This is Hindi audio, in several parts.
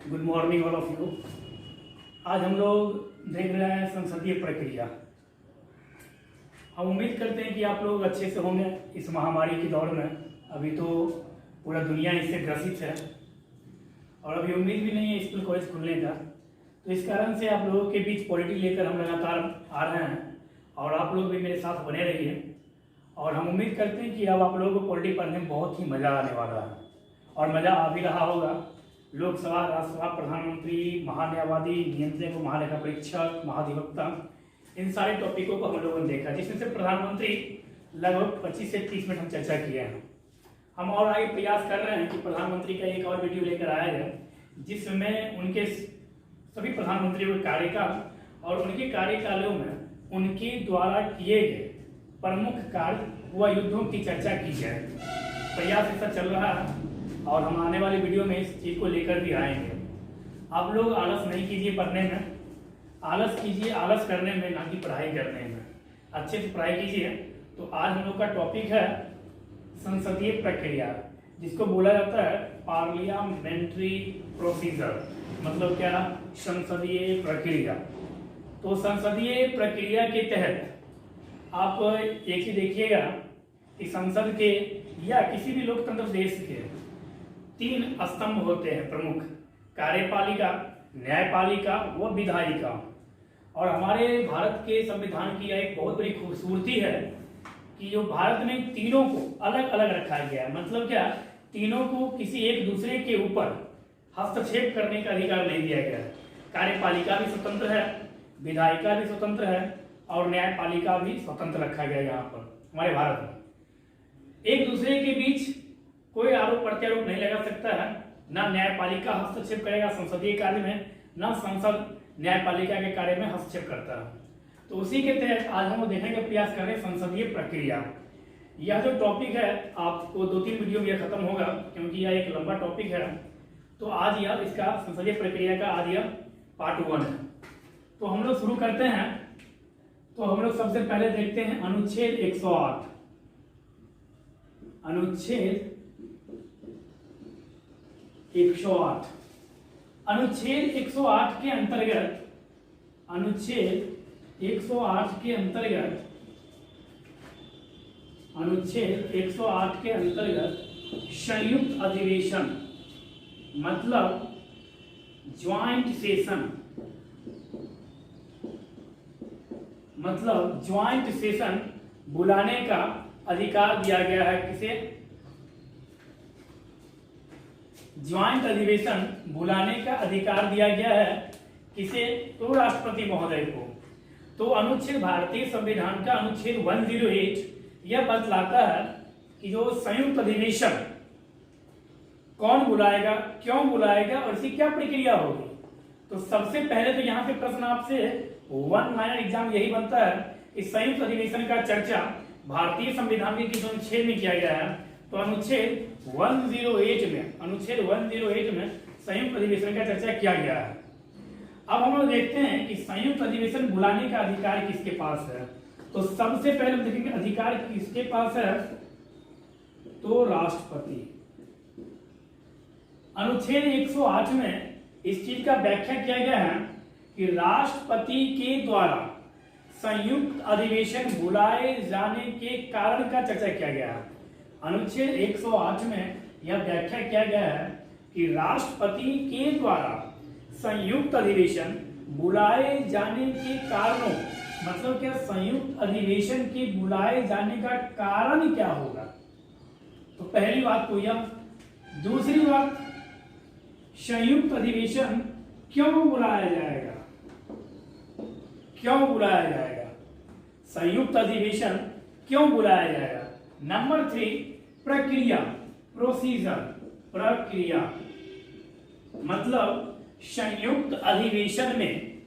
Good morning all of you. आज हम लोग देख रहे हैं संसदीय प्रक्रिया। हम उम्मीद करते हैं कि आप लोग अच्छे से होंगे इस महामारी के दौर में। अभी तो पूरा दुनिया इससे ग्रसित है और अभी उम्मीद भी नहीं है स्कूल कॉलेज खुलने का। तो इस कारण से आप लोगों के बीच पॉलिटी लेकर हम लगातार आ रहे हैं और आप लोग भी मेरे साथ बने रहिए। और हम उम्मीद करते हैं कि अब आप लोगों को पॉलिटी पढ़ने में बहुत ही मज़ा आने वाला है और मज़ा आ भी रहा होगा। लोकसभा, राज्यसभा, प्रधानमंत्री, महान्यायवादी, नियंत्रक, महालेखा परीक्षक, महाधिवक्ता, इन सारे टॉपिकों को हम लोगों ने देखा, जिसमें से प्रधानमंत्री लगभग 25 से 30 मिनट हम चर्चा किए हैं। हम और आगे प्रयास कर रहे हैं कि प्रधानमंत्री का एक और वीडियो लेकर आया जाए, जिसमें उनके सभी प्रधानमंत्रियों के कार्यकाल और उनके कार्यकालों में उनके द्वारा किए गए प्रमुख कार्य व युद्धों की चर्चा की जाए। प्रयास ऐसा चल रहा है और हम आने वाले वीडियो में इस चीज़ को लेकर भी आएंगे। आप लोग आलस नहीं कीजिए पढ़ने में, आलस कीजिए आलस करने में, ना कि पढ़ाई करने में। अच्छे से पढ़ाई कीजिए। तो आज हम लोग का टॉपिक है संसदीय प्रक्रिया, जिसको बोला जाता है पार्लियामेंट्री प्रोसीजर। मतलब क्या? संसदीय प्रक्रिया। तो संसदीय प्रक्रिया के तहत आप एक ही देखिएगा कि संसद के या किसी भी लोकतंत्र देश के 3 स्तंभ होते हैं प्रमुख: कार्यपालिका, न्यायपालिका व विधायिका। और हमारे भारत के संविधान की एक बहुत बड़ी खूबसूरती है कि जो भारत में तीनों को अलग अलग रखा गया है। मतलब क्या? तीनों को किसी एक दूसरे के ऊपर हस्तक्षेप करने का अधिकार नहीं दिया गया है। कार्यपालिका भी स्वतंत्र है, विधायिका भी स्वतंत्र है और न्यायपालिका भी स्वतंत्र रखा गया है यहाँ पर हमारे भारत में। एक दूसरे के बीच कोई आरोप प्रत्यारोप नहीं लगा सकता है। ना न्यायपालिका हस्तक्षेप करेगा संसदीय कार्य में, ना संसद न्यायपालिका के कार्य में हस्तक्षेप करता है। तो उसी के तहत आज हम देखने का प्रयास कर रहे हैं संसदीय प्रक्रिया। यह जो टॉपिक है आपको 2-3 वीडियो में खत्म होगा, क्योंकि यह एक लंबा टॉपिक है। तो आज यह इसका संसदीय प्रक्रिया का आज यह पार्ट 1 है। तो हम लोग शुरू करते हैं। तो हम लोग सबसे पहले देखते हैं अनुच्छेद 108। अनुच्छेद 108 अनुच्छेद 108 के अंतर्गत अनुच्छेद 108 के अंतर्गत अनुच्छेद 108 के अंतर्गत संयुक्त अधिवेशन मतलब ज्वाइंट सेशन, मतलब ज्वाइंट सेशन बुलाने का अधिकार दिया गया है। किसे? ज्वाइंट अधिवेशन बुलाने का अधिकार दिया गया है। किसे? तो राष्ट्रपति महोदय को। तो अनुच्छेद भारतीय संविधान का अनुच्छेद 108 यह बतलाता है कि जो संयुक्त अधिवेशन कौन बुलाएगा, क्यों बुलाएगा और इसकी क्या प्रक्रिया होगी। तो सबसे पहले तो यहाँ पे प्रश्न आपसे 1 माइनर एग्जाम यही बनता है कि संयुक्त अधिवेशन का चर्चा भारतीय संविधान के किस अनुच्छेद में किया गया है। तो अनुच्छेद 108 में संयुक्त अधिवेशन का चर्चा किया गया है। अब हम लोग देखते हैं कि संयुक्त अधिवेशन बुलाने का अधिकार किसके पास है। तो सबसे पहले हम देखेंगे अधिकार किसके पास है। तो राष्ट्रपति। अनुच्छेद 108 में इस चीज का व्याख्या किया गया है कि राष्ट्रपति के द्वारा संयुक्त अधिवेशन बुलाए जाने के कारण का चर्चा किया गया है। अनुच्छेद 108 में यह व्याख्या किया गया है कि राष्ट्रपति के द्वारा संयुक्त अधिवेशन बुलाए जाने के कारणों, मतलब क्या? संयुक्त अधिवेशन के बुलाए जाने का कारण क्या होगा। तो पहली बात तो यह। दूसरी बात, संयुक्त अधिवेशन क्यों बुलाया जाएगा, क्यों बुलाया जाएगा, संयुक्त अधिवेशन क्यों बुलाया जाएगा। नंबर 3, प्रक्रिया, प्रोसीजर, प्रक्रिया। मतलब संयुक्त अधिवेशन में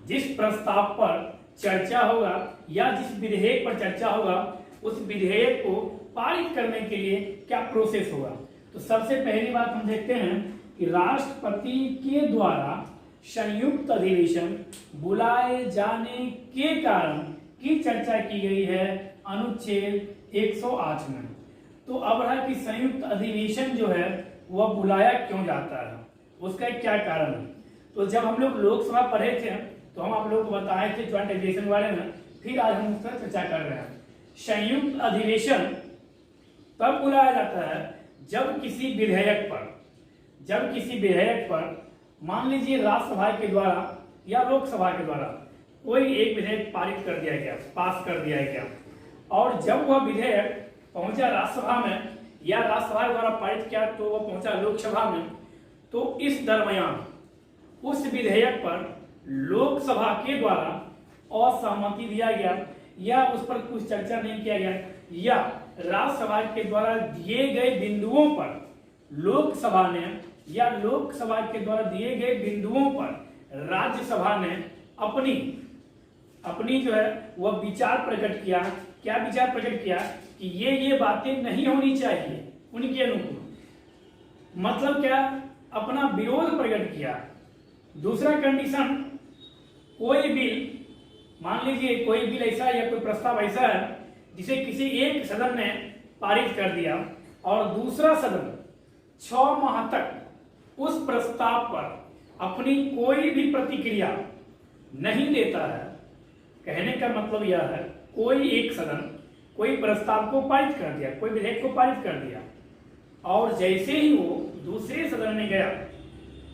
जिस प्रस्ताव पर चर्चा होगा या जिस विधेयक पर चर्चा होगा, उस विधेयक को पारित करने के लिए क्या प्रोसेस होगा। तो सबसे पहली बात हम देखते हैं कि राष्ट्रपति के द्वारा संयुक्त अधिवेशन बुलाए जाने के कारण की चर्चा की गई है अनुच्छेद 108 में। तो अब है कि संयुक्त अधिवेशन जो है वह बुलाया क्यों जाता है, उसका क्या कारण है। तो जब हम लोग लोकसभा पढ़े थे तो हम आप लोगों को बताए थे ज्वाइंट अधिवेशन के बारे में, फिर आज हम उसका चर्चा कर रहे हैं। संयुक्त अधिवेशन तब बुलाया जाता है जब किसी विधेयक पर मान लीजिए राज्यसभा के द्वारा या लोकसभा के द्वारा कोई एक विधेयक पारित कर दिया गया, पास कर दिया गया, और जब वह विधेयक पहुंचा राज्यसभा में या राज्यसभा द्वारा पारित किया तो वह पहुंचा लोकसभा में, तो इस दरमियान उस विधेयक पर लोकसभा के द्वारा असहमति दिया गया या उस पर कुछ चर्चा नहीं किया गया, या राज्यसभा के द्वारा दिए गए बिंदुओं पर लोकसभा के द्वारा दिए गए बिंदुओं पर राज्यसभा ने अपनी जो है वह विचार प्रकट किया। क्या विचार प्रकट किया कि ये बातें नहीं होनी चाहिए उनके अनुकूल, मतलब क्या, अपना विरोध प्रकट किया। दूसरा कंडीशन, कोई बिल, मान लीजिए कोई बिल ऐसा या कोई प्रस्ताव ऐसा है जिसे किसी एक सदन ने पारित कर दिया और दूसरा सदन 6 माह तक उस प्रस्ताव पर अपनी कोई भी प्रतिक्रिया नहीं देता है। कहने का मतलब यह है, कोई एक सदन कोई प्रस्ताव को पारित कर दिया, कोई विधेयक को पारित कर दिया, और जैसे ही वो दूसरे सदन में गया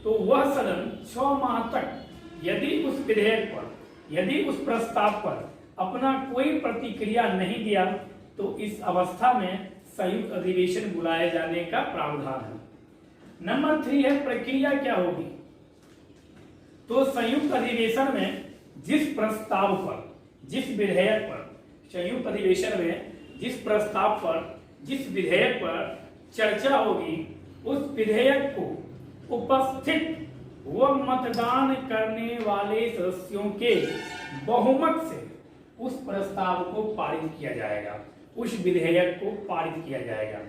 तो वह सदन 6 माह तक यदि उस विधेयक पर, यदि उस प्रस्ताव पर अपना कोई प्रतिक्रिया नहीं दिया तो इस अवस्था में संयुक्त अधिवेशन बुलाए जाने का प्रावधान है। नंबर 3 है प्रक्रिया क्या होगी। तो संयुक्त अधिवेशन में जिस प्रस्ताव पर, जिस विधेयक पर, संयुक्त अधिवेशन में जिस प्रस्ताव पर, जिस विधेयक पर चर्चा होगी, उस विधेयक को उपस्थित व मतदान करने वाले सदस्यों के बहुमत से उस प्रस्ताव को पारित किया जाएगा, उस विधेयक को पारित किया जाएगा।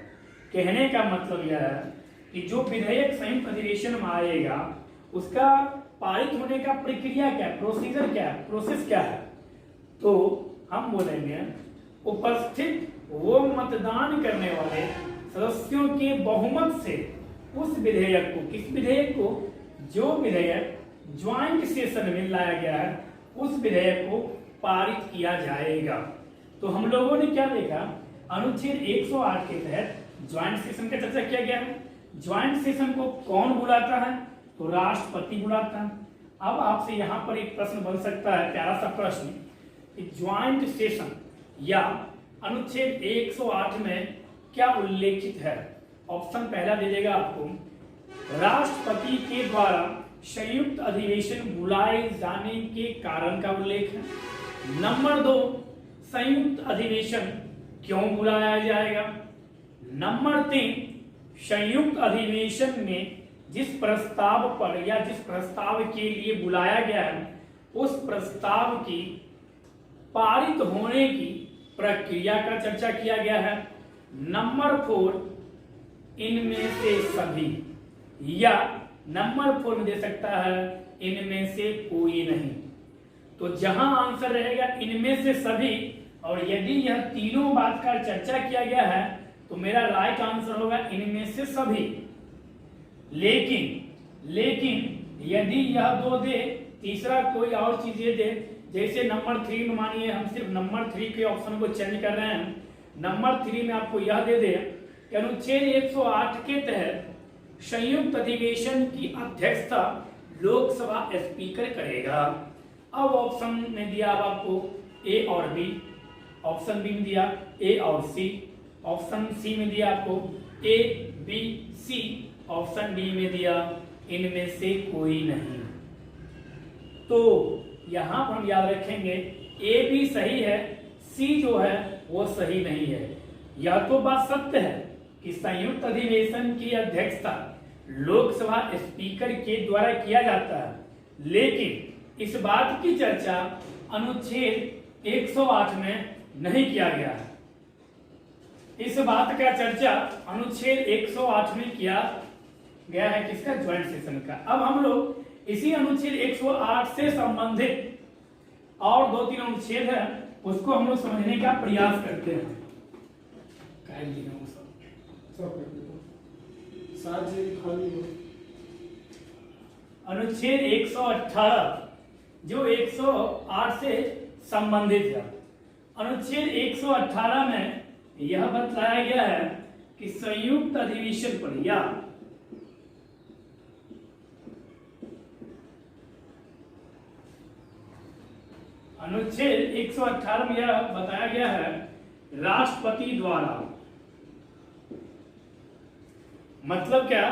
कहने का मतलब यह है कि जो विधेयक संयुक्त अधिवेशन में आएगा उसका पारित होने का प्रक्रिया क्या है, प्रोसीजर क्या है, प्रोसेस क्या है। तो हम बोलेंगे उपस्थित वो मतदान करने वाले सदस्यों के बहुमत से उस विधेयक को, किस विधेयक को, जो विधेयक ज्वाइंट सेशन में लाया गया है उस विधेयक को पारित किया जाएगा। तो हम लोगों ने क्या देखा, अनुच्छेद 108 के तहत ज्वाइंट सेशन का चर्चा किया गया है। ज्वाइंट सेशन को कौन बुलाता है, तो राष्ट्रपति बुलाता है। अब आपसे यहाँ पर एक प्रश्न बन सकता है, प्यारा सा प्रश्न, कि ज्वाइंट सेशन या अनुच्छेद 108 में क्या उल्लेखित है। ऑप्शन पहला दे देगा आपको, राष्ट्रपति के द्वारा संयुक्त अधिवेशन बुलाए जाने के कारण का उल्लेख है। नंबर 2, संयुक्त अधिवेशन क्यों बुलाया जाएगा। नंबर 3, संयुक्त अधिवेशन में जिस प्रस्ताव पर या जिस प्रस्ताव के लिए बुलाया गया है उस प्रस्ताव की पारित होने की प्रक्रिया का चर्चा किया गया है। नंबर 4, इनमें से सभी, या नंबर 4 में दे सकता है इनमें से कोई नहीं। तो जहां आंसर रहेगा इनमें से सभी, और यदि यह तीनों बात का चर्चा किया गया है तो मेरा राइट आंसर होगा इनमें से सभी। लेकिन यदि यह 2 दे, तीसरा कोई और चीज दे, जैसे नंबर 3 में मानिए हम सिर्फ नंबर 3 के ऑप्शन को चेंज कर रहे हैं, नंबर 3 में आपको यह दे दे कि अनुच्छेद 108 के तहत संयुक्त अधिवेशन की अध्यक्षता लोकसभा स्पीकर करेगा। अब ऑप्शन में दिया अब आपको ए और बी, ऑप्शन बी में दिया ए और सी, ऑप्शन सी में दिया आपको A B C, option D में दिया इनमें से कोई नहीं। तो यहां पर हम याद रखेंगे ए भी सही है, सी जो है वो सही नहीं है। यह तो बात सत्य है कि संयुक्त अधिवेशन की अध्यक्षता लोकसभा स्पीकर के द्वारा किया जाता है, लेकिन इस बात की चर्चा अनुच्छेद 108 में नहीं किया गया है। इस बात का चर्चा अनुच्छेद 108 में किया गया है, किसका, ज्वाइंट सेशन का। अब हम लोग इसी अनुच्छेद 108 से संबंधित और 2-3 अनुच्छेद है उसको हम लोग समझने का प्रयास करते हैं। अनुच्छेद 118 जो 108 से संबंधित है। अनुच्छेद 118 में यह बताया गया है कि संयुक्त अधिवेशन पर या अनुच्छेद 118 में यह बताया गया है राष्ट्रपति द्वारा, मतलब क्या,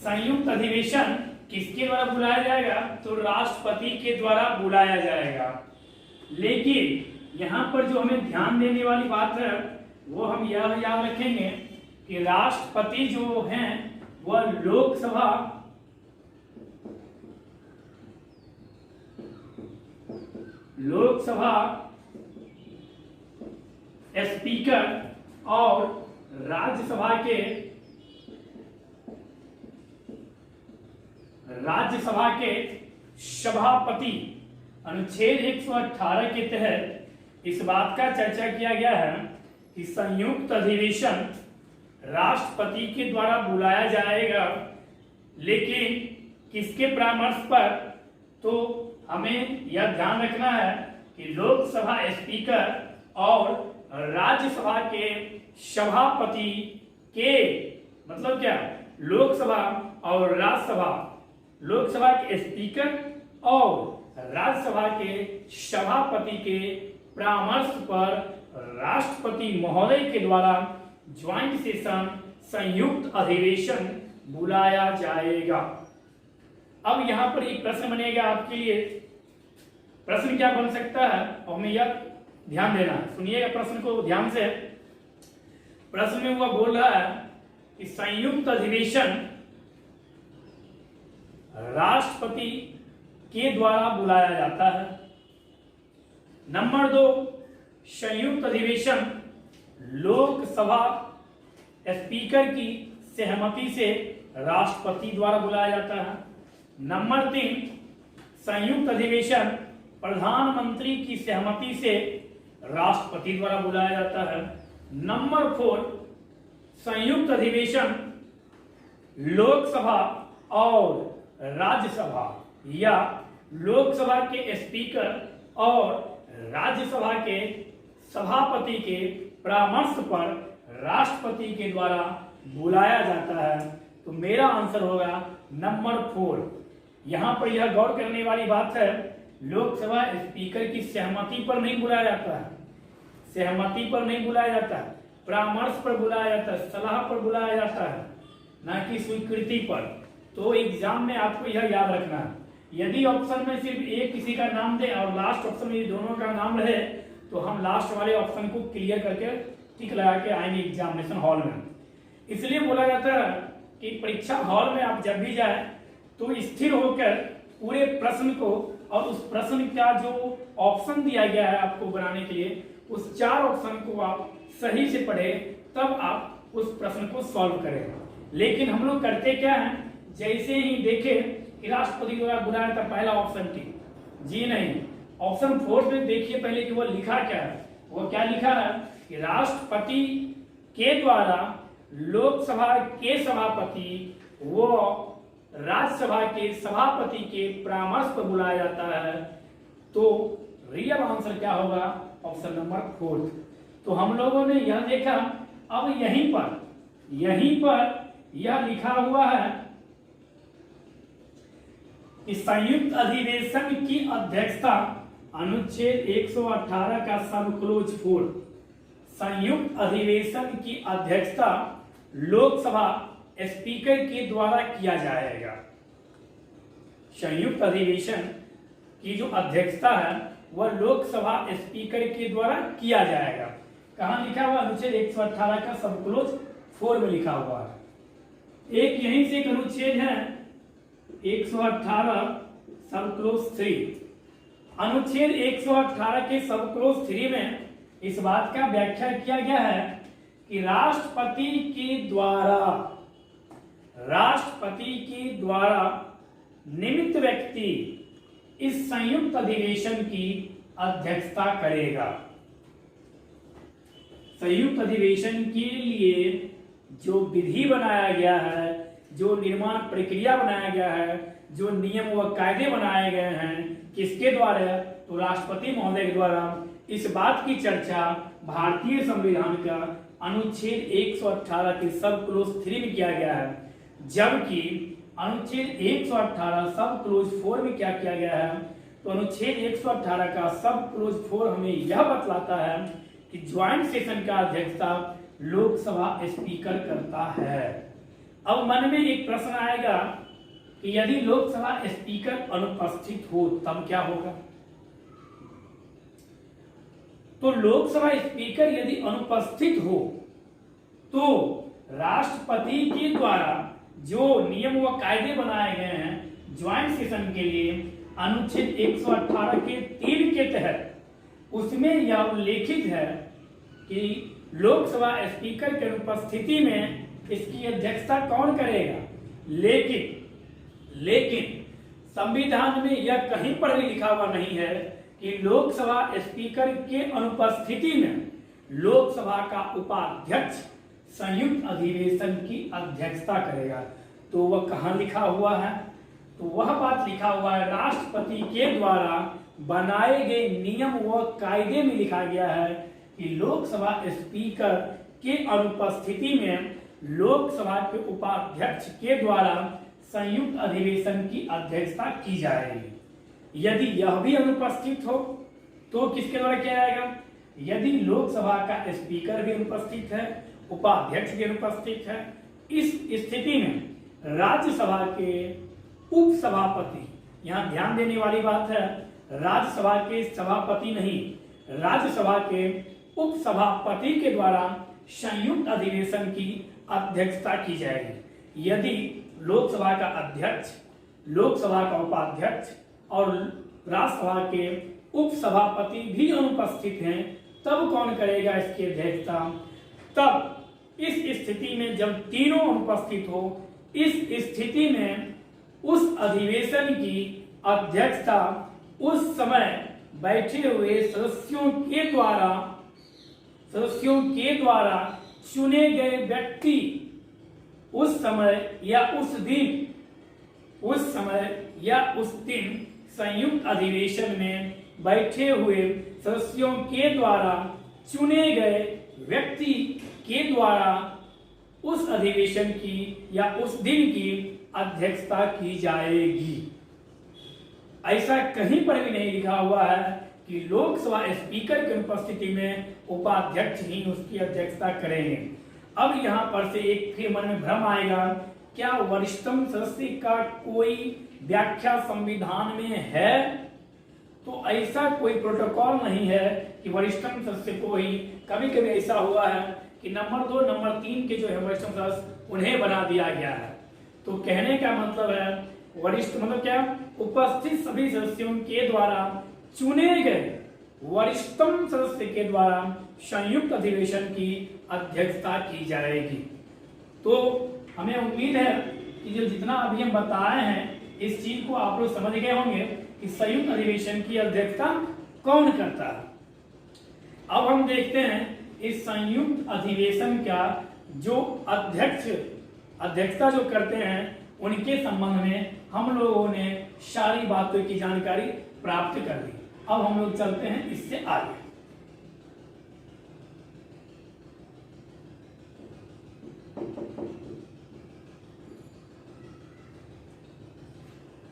संयुक्त अधिवेशन किसके द्वारा बुलाया जाएगा, तो राष्ट्रपति के द्वारा बुलाया जाएगा। लेकिन यहां पर जो हमें ध्यान देने वाली बात है वो हम यह याद रखेंगे कि राष्ट्रपति जो हैं वह लोकसभा स्पीकर और राज्यसभा के सभापति, अनुच्छेद 118 के तहत इस बात का चर्चा किया गया है कि संयुक्त अधिवेशन राष्ट्रपति के द्वारा बुलाया जाएगा, लेकिन किसके परामर्श पर, तो हमें यह ध्यान रखना है कि लोकसभा स्पीकर और राज्यसभा के सभापति के, मतलब क्या, लोकसभा और राज्यसभा, लोकसभा के स्पीकर और राज्यसभा के सभापति के परामर्श पर राष्ट्रपति महोदय के द्वारा ज्वाइंट सेशन संयुक्त अधिवेशन बुलाया जाएगा। अब यहां पर एक प्रश्न बनेगा आपके लिए, प्रश्न क्या बन सकता है और हमें यह ध्यान देना है, सुनिएगा प्रश्न को ध्यान से। प्रश्न में वह बोल रहा है कि संयुक्त अधिवेशन राष्ट्रपति के द्वारा बुलाया जाता है। नंबर 2, संयुक्त अधिवेशन लोकसभा स्पीकर की सहमति से राष्ट्रपति द्वारा बुलाया जाता है। नंबर 3, संयुक्त अधिवेशन प्रधानमंत्री की सहमति से राष्ट्रपति द्वारा बुलाया जाता है। नंबर 4, संयुक्त अधिवेशन लोकसभा और राज्यसभा या लोकसभा के स्पीकर और राज्यसभा के सभापति के परामर्श पर राष्ट्रपति के द्वारा बुलाया जाता है। तो मेरा आंसर होगा नंबर 4। यहां पर यह गौर करने वाली बात है, लोकसभा स्पीकर की सहमति पर नहीं बुलाया जाता है, सहमति पर नहीं बुलाया जाता है, परामर्श पर बुलाया जाता है, सलाह पर बुलाया जाता है, ना कि स्वीकृति पर। तो एग्जाम में आपको यह याद रखना है, यदि ऑप्शन में सिर्फ एक किसी का नाम दे और लास्ट ऑप्शन में दोनों का नाम रहे तो हम लास्ट वाले ऑप्शन को क्लियर करके टिक लगा के आएंगे एग्जामिनेशन हॉल में। इसलिए बोला जाता है कि परीक्षा हॉल में आप जब भी जाए तो स्थिर होकर पूरे प्रश्न को और उस प्रश्न का जो ऑप्शन दिया गया है आपको बनाने के लिए, उस 4 ऑप्शन को आप सही से पढ़े, तब आप उस प्रश्न को सॉल्व करें। लेकिन हम लोग करते क्या हैं, जैसे ही देखे कि राष्ट्रपति द्वारा बुलाया था, पहला ऑप्शन टी, जी नहीं, ऑप्शन 4 में देखिए पहले कि वो लिखा क्या है। वो क्या लिखा है कि राष्ट्रपति के द्वारा लोकसभा के सभापति वो राज्यसभा के सभापति के परामर्श पर बुलाया जाता है। तो रियल आंसर क्या होगा, ऑप्शन नंबर 4। तो हम लोगों ने यह देखा। अब यहीं पर यह लिखा हुआ है कि संयुक्त अधिवेशन की अध्यक्षता, अनुच्छेद 118 का सब क्लोज 4, संयुक्त अधिवेशन की अध्यक्षता लोकसभा स्पीकर के द्वारा किया जाएगा। संयुक्त अधिवेशन की जो अध्यक्षता है वह लोकसभा स्पीकर के द्वारा किया जाएगा। कहां लिखा हुआ, अनुच्छेद 118 का सब क्लोज 4 में लिखा हुआ है। एक यहीं से एक अनुच्छेद है 118 सब क्लोज 3। अनुच्छेद 118 के सब क्लोज 3 में इस बात का व्याख्या किया गया है कि राष्ट्रपति के द्वारा निमित्त व्यक्ति इस संयुक्त अधिवेशन की अध्यक्षता करेगा। संयुक्त अधिवेशन के लिए जो विधि बनाया गया है जो निर्माण प्रक्रिया बनाया गया है, जो नियम व कायदे बनाए गए हैं, किसके द्वारा? तो राष्ट्रपति महोदय के द्वारा। इस बात की चर्चा भारतीय संविधान का अनुच्छेद 118 के सब क्लोज 3 में किया गया है, जबकि अनुच्छेद 118 सब क्लोज 4 में क्या किया गया है? तो अनुच्छेद 118 का सब क्लोज 4 हमें यह बतलाता है कि ज्वाइंट सेशन का अध्यक्षता लोकसभा स्पीकर करता है। अब मन में एक प्रश्न आएगा कि यदि लोकसभा स्पीकर अनुपस्थित हो तब क्या होगा? तो लोकसभा स्पीकर यदि अनुपस्थित हो तो राष्ट्रपति के द्वारा जो नियम व कायदे बनाए गए हैं ज्वाइंट सेशन के लिए अनुच्छेद 118 के 3 के तहत उसमें यह उल्लेखित है कि लोकसभा स्पीकर की अनुपस्थिति में इसकी अध्यक्षता कौन करेगा। लेकिन संविधान में यह कहीं पर भी लिखा हुआ नहीं है कि लोकसभा स्पीकर के अनुपस्थिति में लोकसभा का उपाध्यक्ष संयुक्त अधिवेशन की अध्यक्षता करेगा। तो वह कहाँ लिखा हुआ है? तो वह बात लिखा हुआ है राष्ट्रपति के द्वारा बनाए गए नियम व कायदे में लिखा गया है कि लोकसभा स्पीकर के अनुपस्थिति में लोकसभा के उपाध्यक्ष के द्वारा संयुक्त अधिवेशन की अध्यक्षता की जाएगी। यदि यह भी अनुपस्थित हो तो किसके द्वारा किया जाएगा? यदि लोकसभा का स्पीकर भी अनुपस्थित है, उपाध्यक्ष भी अनुपस्थित है, इस स्थिति में राज्यसभा के उपसभापति, यहाँ ध्यान देने वाली बात है, राज्यसभा के सभापति नहीं, राज्यसभा के उपसभापति के द्वारा संयुक्त अधिवेशन की अध्यक्षता की जाएगी। यदि लोकसभा का अध्यक्ष, लोकसभा का उपाध्यक्ष और राज्यसभा के उपसभापति भी अनुपस्थित हैं तब कौन करेगा इसकी अध्यक्षता? तब इस स्थिति में जब तीनों अनुपस्थित हो, इस स्थिति में उस अधिवेशन की अध्यक्षता उस समय बैठे हुए सदस्यों के द्वारा चुने गए व्यक्ति उस समय या उस दिन संयुक्त अधिवेशन में बैठे हुए सदस्यों के द्वारा चुने गए व्यक्ति के द्वारा उस अधिवेशन की या उस दिन की अध्यक्षता की जाएगी। ऐसा कहीं पर भी नहीं लिखा हुआ है कि लोकसभा स्पीकर की उपस्थिति में उपाध्यक्ष ही उसकी अध्यक्षता करेंगे। अब यहाँ पर से एक फिर मन में भ्रम आएगा, क्या वरिष्ठतम सदस्य का कोई व्याख्या संविधान में है? तो ऐसा कोई प्रोटोकॉल नहीं है कि वरिष्ठतम सदस्य को ही, कभी कभी ऐसा हुआ है कि नंबर 2 नंबर 3 के जो है वरिष्ठतम सदस्य उन्हें बना दिया गया है। तो कहने का मतलब है वरिष्ठ मतलब क्या? उपस्थित सभी सदस्यों के द्वारा चुने गए वरिष्ठतम सदस्य के द्वारा संयुक्त अधिवेशन की अध्यक्षता की जाएगी। तो हमें उम्मीद है कि जो जितना अभी हम बताए हैं इस चीज को आप लोग समझ गए होंगे कि संयुक्त अधिवेशन की अध्यक्षता कौन करता है। अब हम देखते हैं इस संयुक्त अधिवेशन का जो अध्यक्षता जो करते हैं उनके संबंध में हम लोगों ने सारी बातों की जानकारी प्राप्त कर ली। अब हम लोग चलते हैं इससे आगे।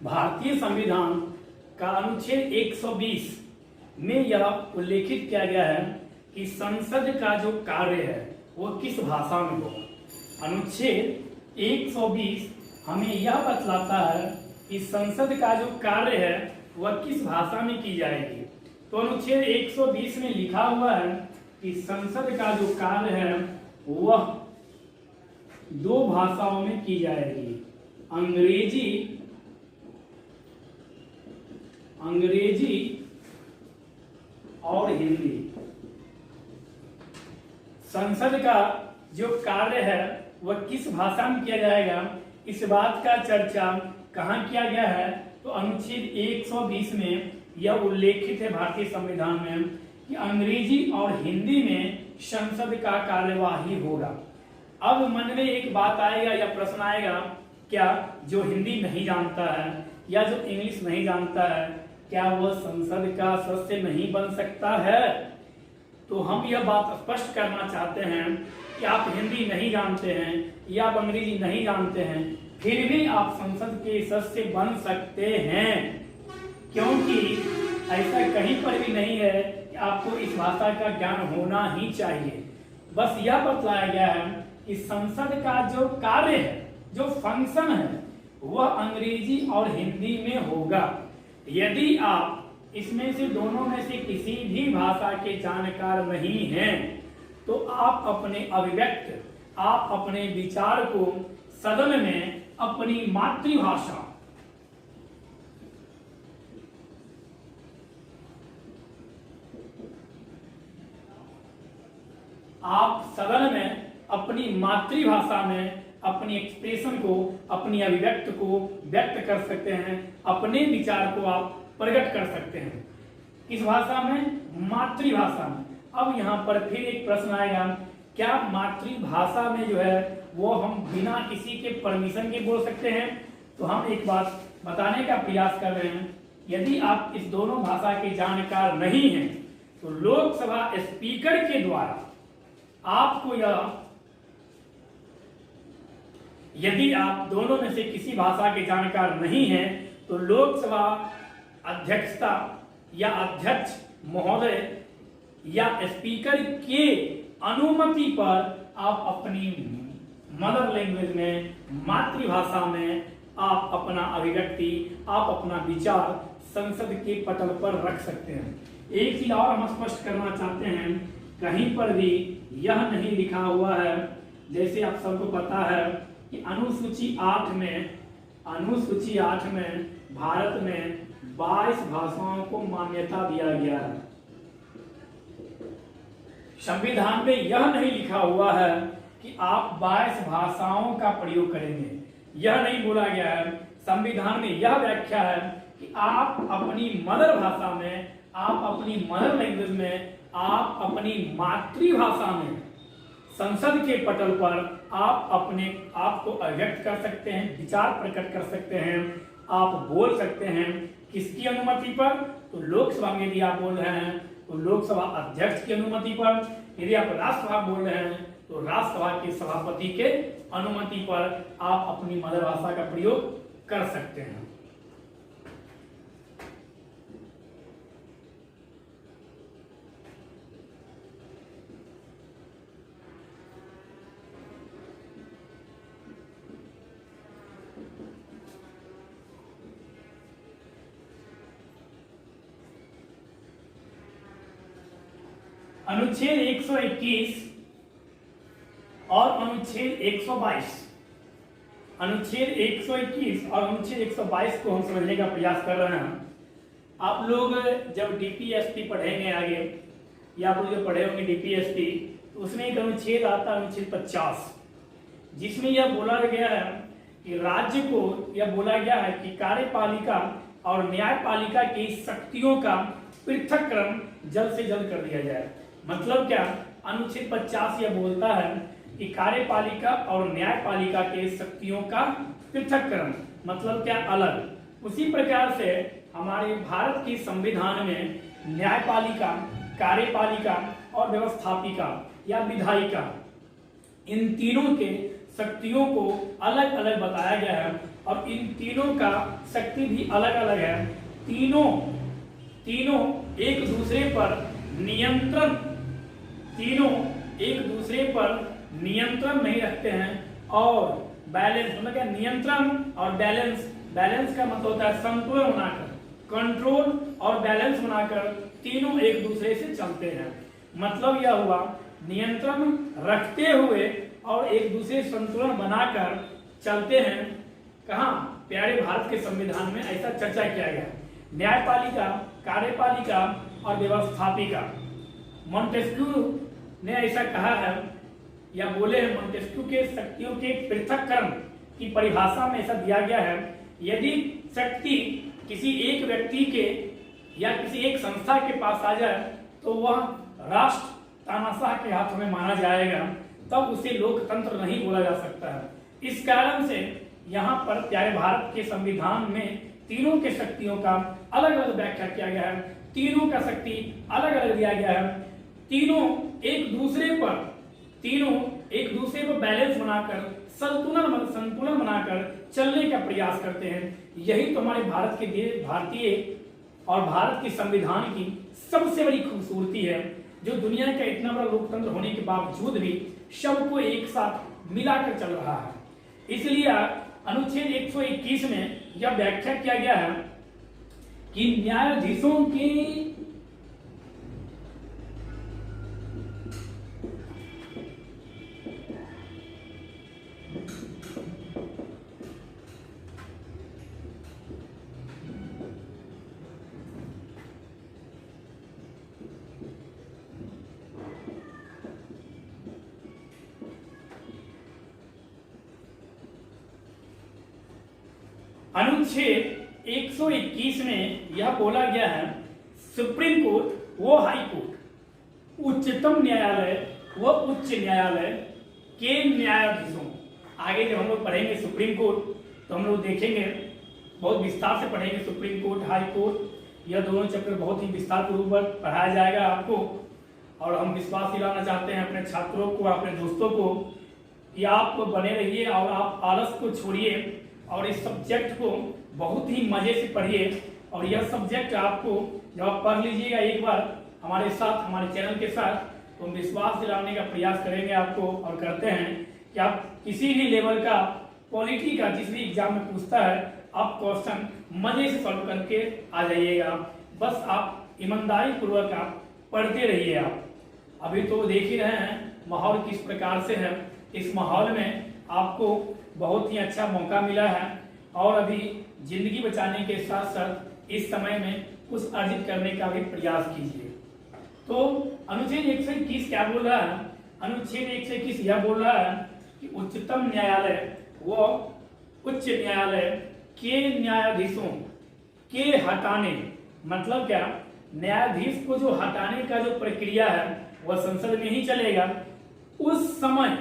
भारतीय संविधान का अनुच्छेद 120 में यह उल्लेखित किया गया है कि संसद का जो कार्य है वो किस भाषा में होगा। अनुच्छेद 120 हमें यह बतलाता है कि संसद का जो कार्य है वह किस भाषा में की जाएगी। तो अनुच्छेद 120 में लिखा हुआ है कि संसद का जो कार्य है वह 2 भाषाओं में की जाएगी, अंग्रेजी और हिंदी। संसद का जो कार्य है वह किस भाषा में किया जाएगा, इस बात का चर्चा कहाँ किया गया है? तो अनुच्छेद 120 में यह उल्लेखित है भारतीय संविधान में कि अंग्रेजी और हिंदी में संसद का कार्यवाही होगा। अब मन में एक बात आएगा या प्रश्न आएगा क्या जो हिंदी नहीं जानता है या जो इंग्लिश नहीं जानता है, क्या वह संसद का सदस्य नहीं बन सकता है? तो हम यह बात स्पष्ट करना चाहते हैं कि आप हिंदी नहीं जानते हैं या आप अंग्रेजी नहीं जानते हैं, फिर भी आप संसद के सदस्य बन सकते हैं, क्योंकि ऐसा कहीं पर भी नहीं है कि आपको इस भाषा का ज्ञान होना ही चाहिए। बस यह बतलाया गया है कि संसद का जो कार्य है, जो फंक्शन है, वह अंग्रेजी और हिंदी में होगा। यदि आप इसमें से दोनों में से किसी भी भाषा के जानकार नहीं हैं, तो आप अपने अभिव्यक्त, आप अपने विचार को सदन में अपनी मातृभाषा, आप सदन में अपनी मातृभाषा में अपनी एक्सप्रेशन को, अपनी अभिव्यक्त को व्यक्त कर सकते हैं, अपने विचार को आप प्रकट कर सकते हैं। किस भाषा में? मातृभाषा में। अब यहाँ पर फिर एक प्रश्न आएगा, क्या मातृभाषा में जो है वो हम बिना किसी के परमिशन के बोल सकते हैं? तो हम एक बात बताने का प्रयास कर रहे हैं, यदि आप इस दोनों भाषा के जानकार नहीं हैं, तो लोकसभा स्पीकर के द्वारा आपको यदि आप दोनों में से किसी भाषा के जानकार नहीं हैं, तो लोकसभा अध्यक्षता या अध्यक्ष महोदय या स्पीकर के अनुमति पर आप अपनी मदर लैंग्वेज में, मातृभाषा में आप अपना अभिव्यक्ति, आप अपना विचार संसद के पटल पर रख सकते हैं। एक चीज और हम स्पष्ट करना चाहते हैं, कहीं पर भी यह नहीं लिखा हुआ है, जैसे आप सबको पता है कि अनुसूची 8 में भारत में 22 भाषाओं को मान्यता दिया गया है। संविधान में यह नहीं लिखा हुआ है कि आप 22 भाषाओं का प्रयोग करेंगे, यह नहीं बोला गया है। संविधान में यह व्याख्या है कि आप अपनी मदर भाषा में, आप अपनी मदर लैंग्वेज में, आप अपनी मातृभाषा में संसद के पटल पर आप अपने आप को अभिव्यक्त कर सकते हैं, विचार प्रकट कर सकते हैं, आप बोल सकते हैं। किसकी अनुमति पर? तो लोकसभा में यदि आप बोल रहे हैं तो लोकसभा अध्यक्ष की अनुमति पर, यदि आप राज्यसभा बोल रहे हैं तो राज्यसभा के सभापति के अनुमति पर आप अपनी मदर भाषा का प्रयोग कर सकते हैं। अनुच्छेद 121 और अनुच्छेद 122, अनुच्छेद 121 और अनुच्छेद 122 को हम समझने का प्रयास कर रहे हैं। आप लोग जब डीपीएसपी पढ़ेंगे आगे, या आप लोग जब पढ़े होंगे डीपीएसपी, तो उसमें एक अनुच्छेद आता है, अनुच्छेद 50, जिसमें यह बोला गया है कि राज्य को यह बोला गया है कि कार्यपालिका और न्यायपालिका की शक्तियों का पृथक्करण जल्द से जल्द कर दिया जाए। मतलब क्या? अनुच्छेद 50 यह बोलता है कि कार्यपालिका और न्यायपालिका के शक्तियों का पृथक्करण, मतलब क्या? अलग। उसी प्रकार से हमारे भारत के संविधान में न्यायपालिका, कार्यपालिका और व्यवस्थापिका या विधायिका, इन तीनों के शक्तियों को अलग अलग बताया गया है, और इन तीनों का शक्ति भी अलग अलग है। तीनों एक दूसरे पर नियंत्रण नहीं रखते हैं, और बैलेंस, मतलब क्या? नियंत्रण और बैलेंस का मतलब होता है संतुलन बनाकर, कंट्रोल और बैलेंस बनाकर तीनों एक दूसरे से चलते हैं। मतलब यह हुआ, नियंत्रण रखते हुए और एक दूसरे संतुलन बनाकर चलते हैं। कहाँ? प्यारे भारत के संविधान में ऐसा चर्चा किया गया। न्यायपालिका, कार्यपालिका और व्यवस्थापिका, मॉन्टेस्क्यू ने ऐसा कहा है या बोले हैं, मॉन्टेस्क्यू के शक्तियों के पृथक्करण की परिभाषा में ऐसा दिया गया है, यदि शक्ति किसी एक व्यक्ति के या किसी एक संस्था के पास आ जाए तो वह राष्ट्र तानाशाह के हाथों में माना जाएगा, तब उसे लोकतंत्र नहीं बोला जा सकता है। इस कारण से यहाँ पर प्यारे भारत के संविधान में तीनों के शक्तियों का अलग अलग व्याख्या किया गया है, तीनों का शक्ति अलग अलग दिया गया है, तीनों एक दूसरे पर बैलेंस बनाकर संतुलन बनाकर चलने का प्रयास करते हैं। यही तो हमारे भारतीय और भारत के संविधान की सबसे बड़ी खूबसूरती है, जो दुनिया का इतना बड़ा लोकतंत्र होने के बावजूद भी सबको एक साथ मिलाकर चल रहा है। इसलिए अनुच्छेद 121 में यह व्याख्या किया गया है कि न्यायाधीशों की अनुच्छेद 121 में यह बोला गया है, सुप्रीम कोर्ट वो हाई कोर्ट, उच्चतम न्यायालय वो उच्च न्यायालय के न्यायाधीशों, आगे जब हम लोग पढ़ेंगे सुप्रीम कोर्ट तो हम लोग देखेंगे, बहुत विस्तार से पढ़ेंगे सुप्रीम कोर्ट, हाई कोर्ट, यह दोनों चैप्टर बहुत ही विस्तार पूर्वक पढ़ाया जाएगा आपको। और हम विश्वास दिलाना चाहते हैं अपने छात्रों को, अपने दोस्तों को, कि आप बने रहिए और आप आलस को छोड़िए और इस सब्जेक्ट को बहुत ही मजे से पढ़िए। और यह सब्जेक्ट आपको जब आप पढ़ लीजिएगा एक बार हमारे साथ, हमारे चैनल के साथ, तो हम विश्वास दिलाने का प्रयास करेंगे आपको और करते हैं कि आप किसी भी लेवल का पॉलिटी का जिस भी एग्जाम में पूछता है आप क्वेश्चन मजे से सॉल्व करके आ जाइएगा। बस आप ईमानदारी पूर्वक आप पढ़ते रहिए। आप अभी तो देख ही रहे हैं माहौल किस प्रकार से है। इस माहौल में आपको बहुत ही अच्छा मौका मिला है और अभी जिंदगी बचाने के साथ साथ इस समय में कुछ अर्जित करने का भी प्रयास कीजिए। तो अनुच्छेद 121 क्या बोल रहा है? अनुच्छेद 121 यह बोल रहा है कि उच्चतम न्यायालय वो उच्च न्यायालय के न्यायाधीशों के हटाने, मतलब क्या, न्यायाधीश को जो हटाने का जो प्रक्रिया है वह संसद में ही चलेगा। उस समय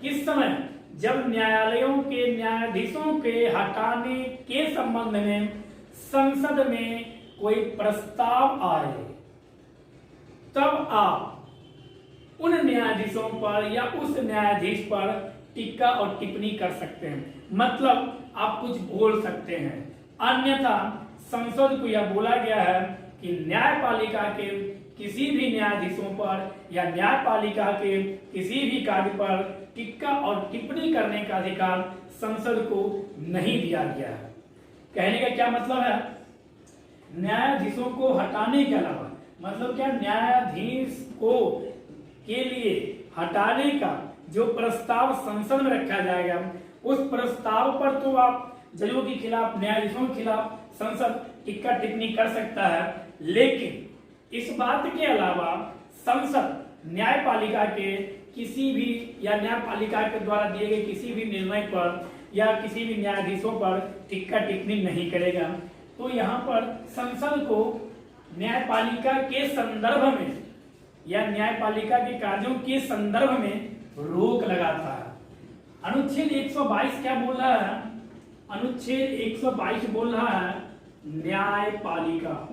किस समय? जब न्यायालयों के न्यायाधीशों के हटाने के संबंध में संसद में कोई प्रस्ताव आए, तब आप उन न्यायाधीशों पर या उस न्यायाधीश पर टीका और टिप्पणी कर सकते हैं, मतलब आप कुछ बोल सकते हैं। अन्यथा संसद को यह बोला गया है कि न्यायपालिका के किसी भी न्यायाधीशों पर या न्यायपालिका के किसी भी कार्य पर टिक्का और टिप्पणी करने का अधिकार संसद को नहीं दिया गया है। कहने का क्या मतलब है? न्यायाधीशों को हटाने के अलावा, मतलब क्या, न्यायाधीश को के लिए हटाने का जो प्रस्ताव संसद में रखा जाएगा उस प्रस्ताव पर तो आप जजों के खिलाफ, न्यायाधीशों के खिलाफ संसद टिक्का टिप्पणी कर सकता है, लेकिन इस बात के अलावा संसद न्यायपालिका के किसी भी या न्यायपालिका के द्वारा दिए गए किसी भी निर्णय पर या किसी भी न्यायाधीशों पर टिक्का टिप्पणी नहीं करेगा। तो यहाँ पर संसद को न्यायपालिका के संदर्भ में या न्यायपालिका के कार्यों के संदर्भ में रोक लगाता है। अनुच्छेद 122 क्या बोल रहा है? अनुच्छेद 122 बोल रहा है न्यायपालिका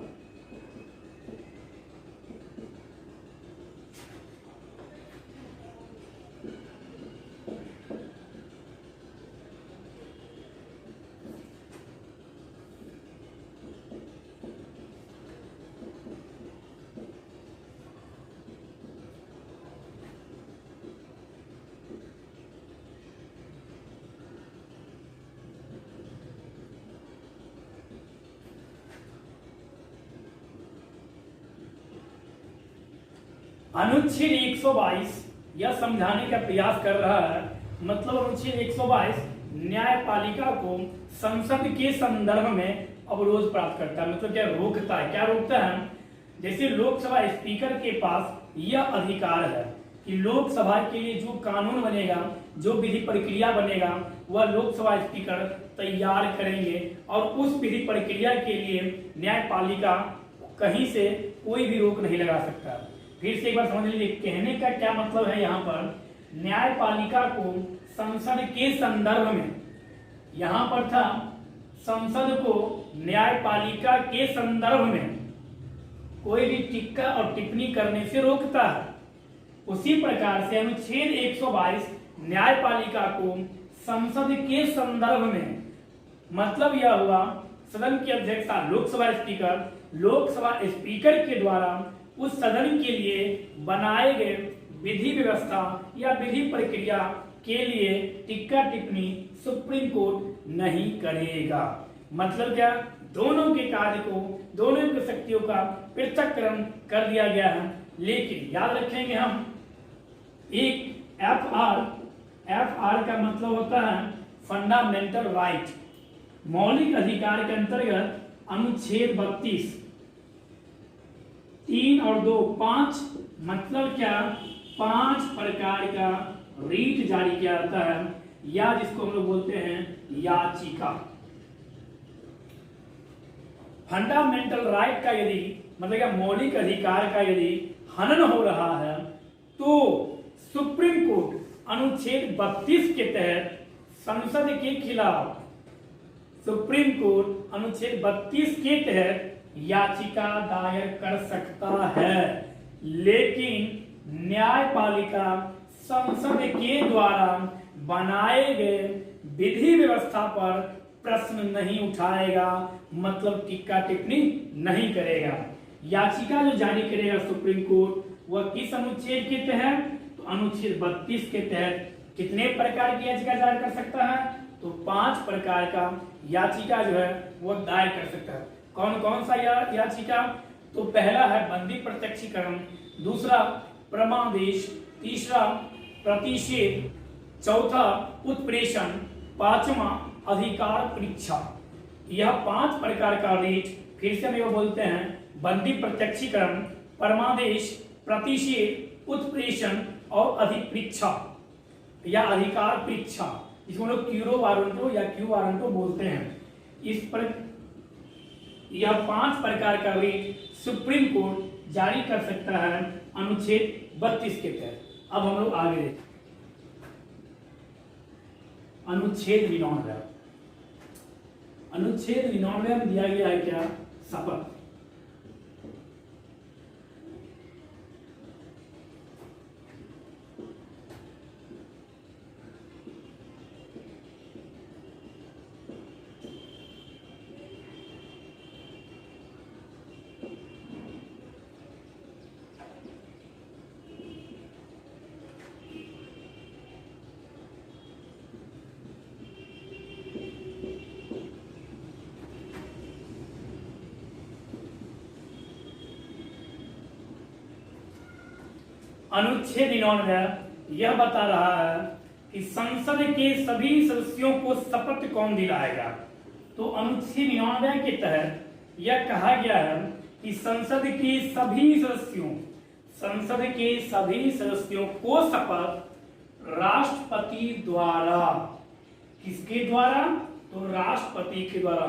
अनुच्छेद 122 यह समझाने का प्रयास कर रहा है, मतलब अनुच्छेद 122 न्यायपालिका को संसद के संदर्भ में अवरोध प्राप्त करता है, मतलब क्या रोकता है। क्या रोकता है? जैसे लोकसभा स्पीकर के पास यह अधिकार है कि लोकसभा के लिए जो कानून बनेगा, जो विधि प्रक्रिया बनेगा, वह लोकसभा स्पीकर तैयार करेंगे और उस विधि प्रक्रिया के लिए न्यायपालिका कहीं से कोई भी रोक नहीं लगा सकता। फिर से एक बार समझ लीजिए, कहने का क्या मतलब है? यहाँ पर न्यायपालिका को संसद के संदर्भ में, यहां पर था संसद को न्यायपालिका के संदर्भ में कोई भी टिक्का और टिप्पणी करने से रोकता है। उसी प्रकार से अनुच्छेद 122 न्यायपालिका को संसद के संदर्भ में, मतलब यह हुआ सदन की अध्यक्षता लोकसभा स्पीकर के द्वारा उस सदन के लिए बनाए गए विधि व्यवस्था या विधि प्रक्रिया के लिए टिक्का टिप्पणी सुप्रीम कोर्ट नहीं करेगा। मतलब क्या, दोनों के कार्य को, दोनों की शक्तियों का पृथक्करण कर दिया गया है। लेकिन याद रखेंगे हम, एक एफ का मतलब होता है फंडामेंटल राइट, मौलिक अधिकार के अंतर्गत अनुच्छेद 32 3 और 2 5, मतलब क्या, 5 प्रकार का रीट जारी किया जाता है, या जिसको हम लोग बोलते हैं याचिका। फंडामेंटल राइट का यदि, मतलब क्या, मौलिक अधिकार का यदि हनन हो रहा है तो सुप्रीम कोर्ट अनुच्छेद 32 के तहत संसद के खिलाफ, सुप्रीम कोर्ट अनुच्छेद 32 के तहत याचिका दायर कर सकता है। लेकिन न्यायपालिका संसद के द्वारा बनाए गए विधि व्यवस्था पर प्रश्न नहीं उठाएगा, मतलब टिक्का टिप्पणी नहीं करेगा। याचिका जो जारी करेगा सुप्रीम कोर्ट, वह किस अनुच्छेद के तहत, तो अनुच्छेद 32 के तहत कितने प्रकार की याचिका दायर कर सकता है, तो 5 प्रकार का याचिका जो है वह दायर कर सकता है। कौन कौन सा याचिका, तो पहला है बंदी प्रत्यक्षीकरण, दूसरा प्रमादेश, तीसरा प्रतिषेध, चौथा उत्प्रेषण, पांचवा अधिकार परीक्षा। यह 5 प्रकार का रीट, फिर से हम बोलते हैं बंदी प्रत्यक्षीकरण, परमादेश, प्रतिषेध, उत्प्रेषण और अधिपरीक्षा या अधिकार परीक्षा, जिसको लोग क्यूरो वारंटो या क्यू वारंटो बोलते हैं। इस पर यह 5 प्रकार का रीट सुप्रीम कोर्ट जारी कर सकता है अनुच्छेद 32 के तहत। अब हम लोग आगे देखते हैं अनुच्छेद 99। अनुच्छेद 99 में दिया गया है क्या, शपथ। अनुच्छेद 99 यह बता रहा है कि संसद के सभी सदस्यों को शपथ कौन दिलाएगा। तो अनुच्छेद 99 के तहत यह कहा गया है कि संसद के सभी सदस्यों को शपथ राष्ट्रपति द्वारा, किसके द्वारा, तो राष्ट्रपति के द्वारा।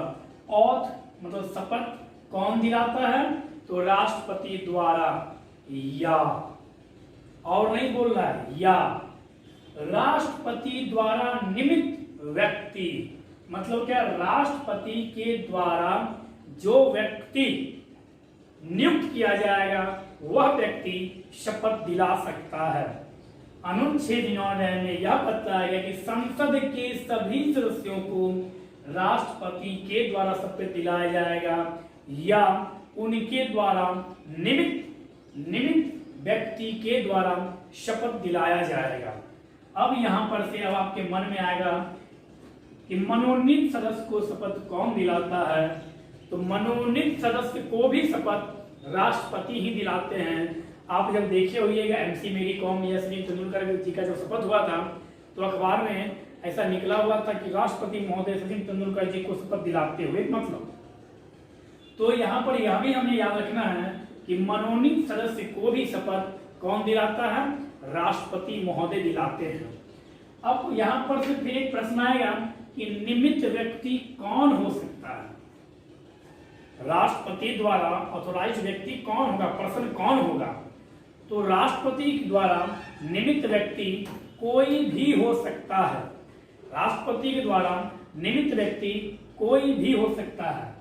ऑथ मतलब शपथ कौन दिलाता है, तो राष्ट्रपति द्वारा, या और नहीं बोल रहा है, या राष्ट्रपति द्वारा निमित्त व्यक्ति, मतलब क्या, राष्ट्रपति के द्वारा जो व्यक्ति नियुक्त किया जाएगा वह व्यक्ति शपथ दिला सकता है। अनुच्छेद 99 में यह बताया गया कि संसद के सभी सदस्यों को राष्ट्रपति के द्वारा शपथ दिलाया जाएगा या उनके द्वारा निमित्त व्यक्ति के द्वारा शपथ दिलाया जाएगा। अब यहां पर से अब आपके मन में आएगा कि मनोनीत सदस्य को शपथ कौन दिलाता है। तो मनोनीत सदस्य को भी शपथ राष्ट्रपति ही दिलाते हैं। आप जब देखे होइएगा एमसी मेरी कॉम या सचिन तेंदुलकर जी का जब शपथ हुआ था तो अखबार में ऐसा निकला हुआ था कि राष्ट्रपति महोदय सचिन तेंदुलकर जी को शपथ दिलाते हुए, मतलब। तो यहाँ पर यह भी हमें याद रखना है कि मनोनीत सदस्य को भी शपथ कौन दिलाता है, राष्ट्रपति महोदय दिलाते हैं। अब यहाँ पर से फिर एक प्रश्न आएगा कि निमित्त व्यक्ति कौन हो सकता है। राष्ट्रपति द्वारा ऑथोराइज व्यक्ति कौन होगा, पर्सन कौन होगा। तो राष्ट्रपति द्वारा निमित्त व्यक्ति कोई भी हो सकता है। राष्ट्रपति के द्वारा नियमित व्यक्ति कोई भी हो सकता है।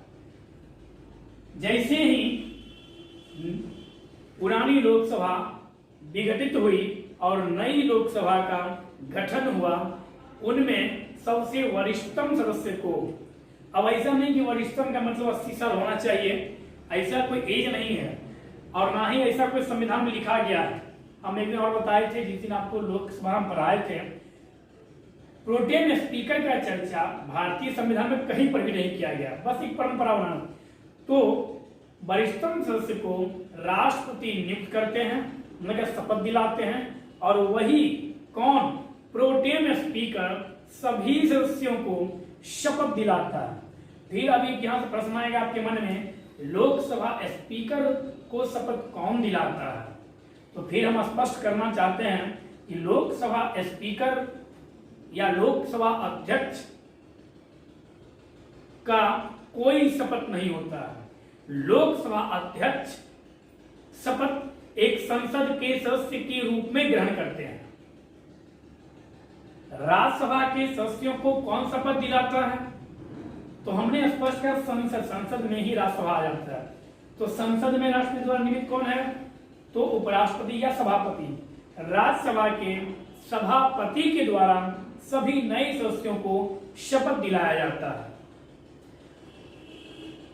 जैसे ही पुरानी लोकसभा विघटित हुई और नई लोकसभा का गठन हुआ, उनमें सबसे वरिष्ठतम सदस्य को, अब ऐसा नहीं कि वरिष्ठतम का मतलब 80 साल होना चाहिए, ऐसा कोई एज नहीं है और ना ही ऐसा कोई संविधान में लिखा गया है। हम एक दिन और बताए थे, जिस दिन आपको लोकसभा में पढ़ाए थे, प्रोटेम स्पीकर का चर्चा भारतीय संविधान में कहीं पर भी नहीं किया गया, बस एक परंपरा बना। तो वरिष्ठतम सदस्य को राष्ट्रपति नियुक्त करते हैं, उनका शपथ दिलाते हैं और वही कौन, प्रोटेम स्पीकर सभी सदस्यों को शपथ दिलाता है। फिर अभी यहाँ से प्रश्न आएगा आपके मन में, लोकसभा स्पीकर को शपथ कौन दिलाता है? तो फिर हम स्पष्ट करना चाहते हैं कि लोकसभा स्पीकर या लोकसभा अध्यक्ष का कोई शपथ नहीं होता है। लोकसभा अध्यक्ष शपथ एक संसद के सदस्य के रूप में ग्रहण करते हैं। राज्यसभा के सदस्यों को कौन शपथ दिलाता है? तो हमने स्पष्ट किया, संसद में ही राज्यसभा आ जाता है। तो संसद में राष्ट्रपति द्वारा नियमित कौन है? तो उपराष्ट्रपति या सभापति। राज्यसभा के सभापति के द्वारा सभी नए सदस्यों को शपथ दिलाया जाता है।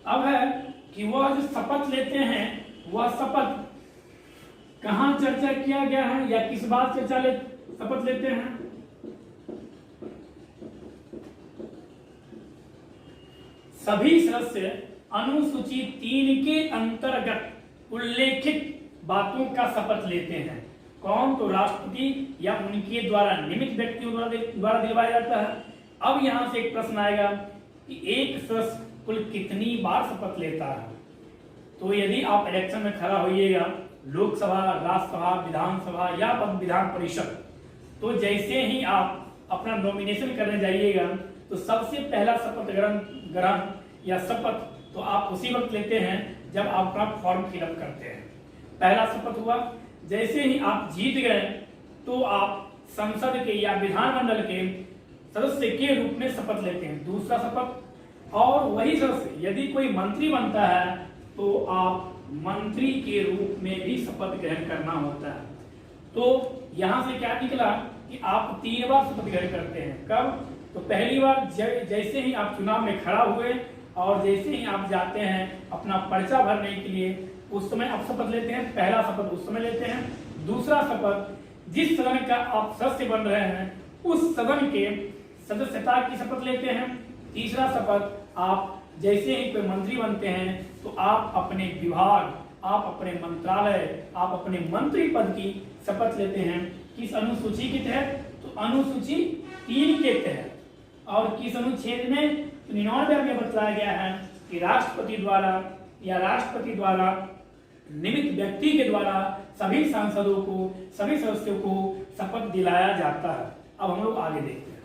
अब है कि वह जो शपथ लेते हैं, वह शपथ कहां चर्चा किया गया है या किस बात शपथ लेते हैं? सभी सदस्य अनुसूची 3 के अंतर्गत उल्लेखित बातों का शपथ लेते हैं। कौन? तो राष्ट्रपति या उनके द्वारा नियमित व्यक्तियों द्वारा दिलवाया जाता है। अब यहां से एक प्रश्न आएगा कि एक सदस्य कुल कितनी बार शपथ लेता है? तो यदि आप इलेक्शन में खड़ा होइएगा, लोकसभा, राज्यसभा, विधानसभा या विधान परिषद, तो जैसे ही आप अपना नॉमिनेशन करने जाइएगा तो सबसे पहला शपथ ग्रहण या शपथ तो आप उसी वक्त लेते हैं जब आप अपना फॉर्म फिलअप करते हैं। पहला शपथ हुआ, जैसे ही आप जीत गए तो आप संसद के या विधानमंडल के सदस्य के रूप में शपथ लेते हैं। दूसरा शपथ, और वही सदस्य यदि कोई मंत्री बनता है तो आप मंत्री के रूप में भी शपथ ग्रहण करना होता है। तो यहां से क्या निकला कि आप 3 बार शपथ ग्रहण करते हैं। कब? तो पहली बार जैसे ही आप चुनाव में खड़ा हुए और जैसे ही आप जाते हैं अपना पर्चा भरने के लिए, उस समय आप शपथ लेते हैं। पहला शपथ उस समय लेते हैं। दूसरा शपथ जिस सदन का आप सदस्य बन रहे हैं उस सदन के सदस्यता की शपथ लेते हैं। तीसरा शपथ, आप जैसे ही कोई मंत्री बनते हैं तो आप अपने विभाग, आप अपने मंत्रालय, आप अपने मंत्री पद की शपथ लेते हैं। किस अनुसूची के तहत? तो अनुसूची 3 के तहत। और किस अनुच्छेद में? तो 99 में बताया गया है कि राष्ट्रपति द्वारा नियमित व्यक्ति के द्वारा सभी सांसदों को, सभी सदस्यों को शपथ दिलाया जाता है। अब हम लोग आगे देखते हैं।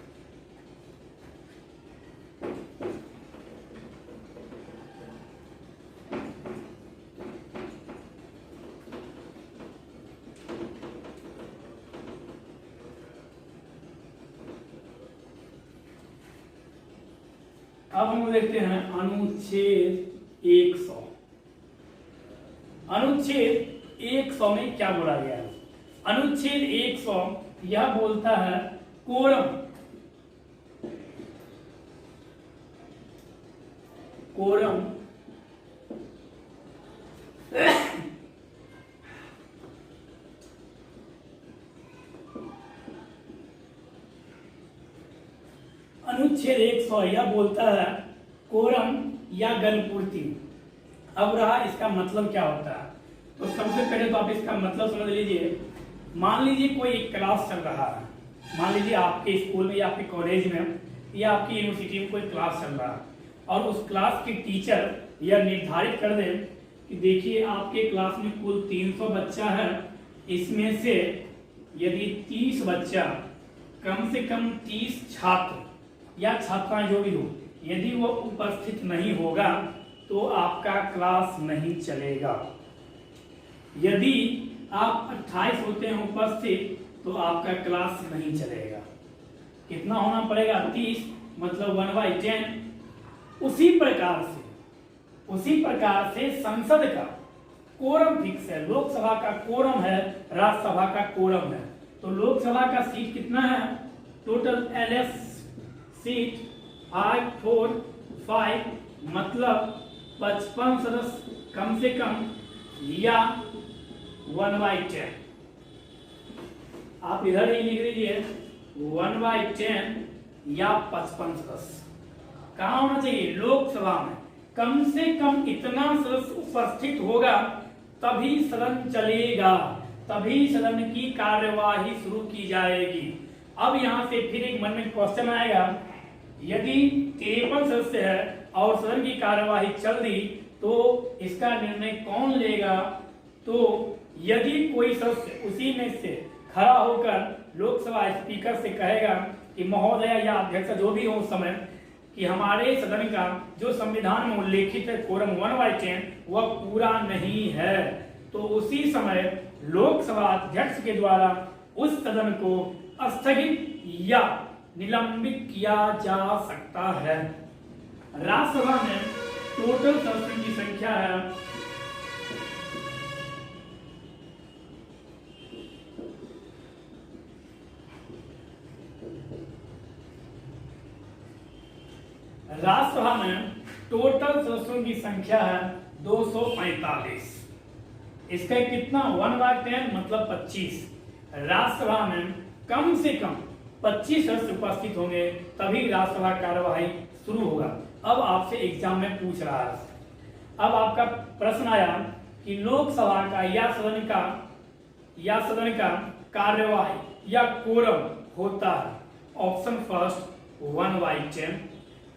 अब हम देखते हैं अनुच्छेद 100। अनुच्छेद 100 में क्या बोला गया है? अनुच्छेद 100 यह बोलता है कोरम। अनुच्छेद 100 यह बोलता है कोरम या गणपूर्ति। अब रहा इसका मतलब क्या होता है, तो सबसे पहले तो आप इसका मतलब समझ लीजिए। मान लीजिए कोई एक क्लास चल रहा है, मान लीजिए आपके स्कूल में या आपके कॉलेज में या आपकी यूनिवर्सिटी में कोई क्लास चल रहा है और उस क्लास के टीचर यह निर्धारित कर दें कि देखिए आपके क्लास में कुल 300 बच्चा है, इसमें से यदि 30 बच्चा, कम से कम 30 छात्र या छात्राएं जो भी हो, यदि वो उपस्थित नहीं होगा तो आपका क्लास नहीं चलेगा। यदि आप 28 होते हैं उपस्थित तो आपका क्लास नहीं चलेगा। कितना होना पड़ेगा? 30, मतलब 1/10। उसी प्रकार से संसद का कोरम फिक्स है। लोकसभा का कोरम है, राज्यसभा का कोरम है। तो लोकसभा का सीट कितना है? टोटल LS सीट 5, 4, 5, मतलब 55 सदस्य कम से कम या 1/10। आप इधर ही लिख लीजिए 1/10 या 55 सदस्य। कहाँ होना चाहिए? लोकसभा में कम से कम इतना सदस्य उपस्थित होगा तभी सदन चलेगा, तभी सदन की कार्यवाही शुरू की जाएगी। अब यहां से फिर एक मन में क्वेश्चन आएगा, यदि 53 सदस्य है और सदन की कार्यवाही चल रही तो इसका निर्णय कौन लेगा? तो यदि कोई सदस्य उसी में से खड़ा होकर लोकसभा स्पीकर से कहेगा कि महोदय या अध्यक्ष जो भी हो उस समय कि हमारे सदन का जो संविधान में उल्लेखित है कोरम 1/10 वह पूरा नहीं है, तो उसी समय लोकसभा अध्यक्ष के द्वारा उस सदन को स्थगित या निलंबित किया जा सकता है। राज्यसभा में टोटल सदस्यों की संख्या है 245। इसका कितना? 1/10 मतलब 25। राज्यसभा में कम से कम 25 सदस्य उपस्थित होंगे तभी राज्यसभा कार्यवाही शुरू होगा। अब आपसे एग्जाम में पूछ रहा है, अब आपका प्रश्न आया कि लोकसभा का या सदन का कार्यवाही या कोरम होता है। ऑप्शन फर्स्ट 1/10,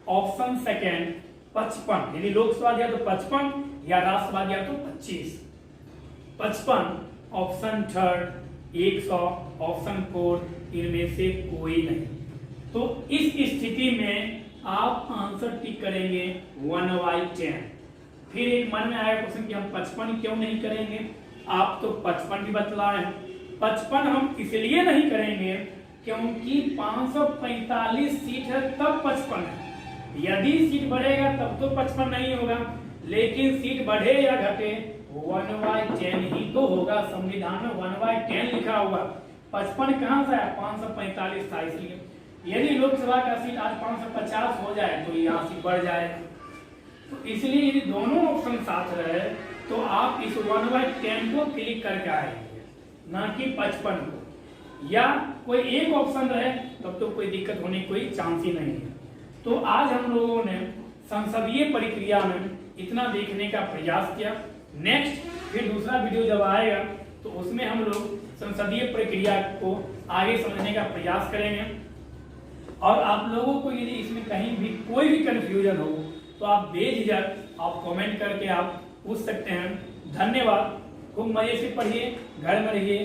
ऑप्शन सेकेंड 55, यदि लोकसभा दिया तो 55 या राज्यसभा दिया तो 25। 55, ऑप्शन थर्ड 100, ऑप्शन फोर्थ इनमें से कोई नहीं। तो इस स्थिति में आप आंसर टिक करेंगे 1/10। फिर एक मन में आया क्वेश्चन कि हम 55 क्यों नहीं करेंगे? आप तो 55 भी बतलाए हैं। 55 हम इसलिए नहीं करेंगे क्योंकि 545 सीट है तब 55 है। यदि सीट बढ़ेगा तब तो 55 नहीं होगा, लेकिन सीट बढ़े या घटे 1/10 ही तो होगा। संविधान में 1/10 लिखा हुआ, 55 कहां से आया? 545 था। इसलिए यदि लोकसभा का सीट आज 550 हो जाए तो यहाँ सीट बढ़ जाएगा। तो इसलिए यदि दोनों ऑप्शन साथ रहे तो आप इस 1/10 को क्लिक करके आएंगे, ना कि 55 को। या कोई एक ऑप्शन रहे तब तो कोई दिक्कत होने की कोई चांस ही नहीं है। तो आज हम लोगों ने संसदीय प्रक्रिया में इतना देखने का प्रयास किया। नेक्स्ट फिर दूसरा वीडियो जब आएगा तो उसमें हम लोग संसदीय प्रक्रिया को आगे समझने का प्रयास करेंगे। और आप लोगों को यदि इसमें कहीं भी कोई भी कंफ्यूजन हो तो आप बेझिझक आप कमेंट करके आप पूछ सकते हैं। धन्यवाद। खूब मजे से पढ़िए, घर में रहिए,